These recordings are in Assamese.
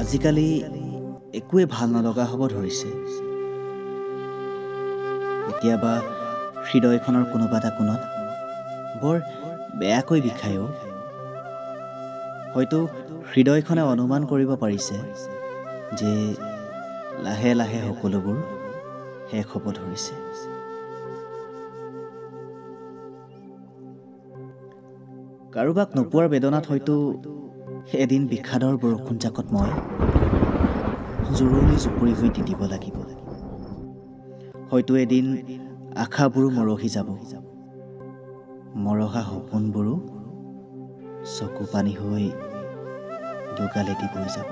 আজিকালি একোৱে ভাল নলগা হ'ব ধৰিছে। কেতিয়াবা হৃদয়খনৰ কোনোবা এটা কোণত বৰ বেয়াকৈ বিষায়ো। হয়তো হৃদয়খনে অনুমান কৰিব পাৰিছে যে লাহে লাহে সকলোবোৰ শেষ হ'ব ধৰিছে। কাৰোবাক নোপোৱাৰ বেদনাত হয়তো এদিন বিষাদৰ বৰষুণজাকত মই জোৰণি জুপুৰি হৈ তিতিব লাগিব। হয়তো এদিন আশাবোৰো মৰহি যাব, মৰহা সপোনবোৰো চকু পানী হৈ দুগালেদি বৈ যাব।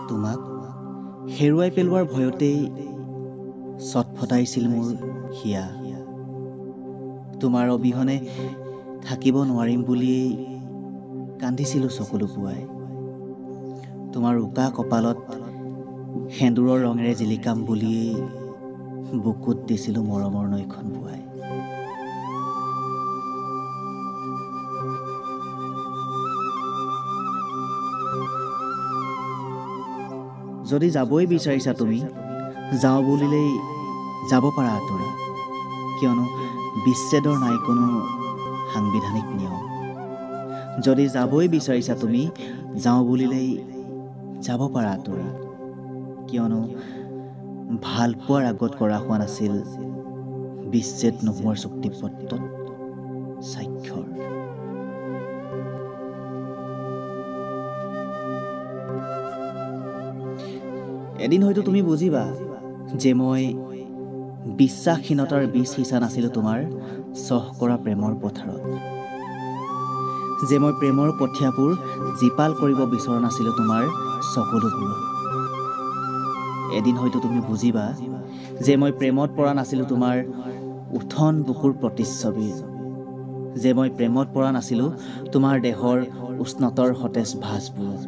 তোমাক হেৰুৱাই পেলোৱাৰ ভয়তেই চটফটাইছিল মোৰ হিয়া। তোমাৰ অবিহনে থাকিব নোৱাৰিম বুলিয়েই কান্দিছিলোঁ চকুলো পুৱাই। তোমাৰ উকা কপালত সেন্দুৰৰ ৰঙেৰে জিলিকাম বুলিয়েই বুকুত দিছিলোঁ মৰমৰ নৈখন বোৱাই। যদি যাবই বিচাৰিছা তুমি, যাওঁ বুলিলেই যাব পাৰা আঁতৰি, কিয়নো বিচ্ছেদৰ নাই কোনো সাংবিধানিক নিয়ম। যদি যাবই বিচাৰিছা তুমি, যাওঁ বুলিলেই যাব পাৰা আঁতৰি, কিয়নো ভাল পোৱাৰ আগত কৰা হোৱা নাছিল বিচ্ছেদ নোহোৱাৰ চুক্তিপত্ৰত স্বাক্ষৰ। এদিন হয়তো তুমি বুজিবা যে মই বিশ্বাসহীনতাৰ বীজ সিঁচা নাছিলোঁ তোমাৰ চহ কৰা প্ৰেমৰ পথাৰত, যে মই প্ৰেমৰ কঠীয়াবোৰ জীপাল কৰিব বিচৰা নাছিলোঁ তোমাৰ চকুলোবোৰত। এদিন হয়তো তুমি বুজিবা যে মই প্ৰেমত পৰা নাছিলোঁ তোমাৰ উঠন বুকুৰ প্ৰতিচ্ছবিৰ, যে মই প্ৰেমত পৰা নাছিলোঁ তোমাৰ দেহৰ উষ্ণতৰ সতেজ ভাঁজবোৰ।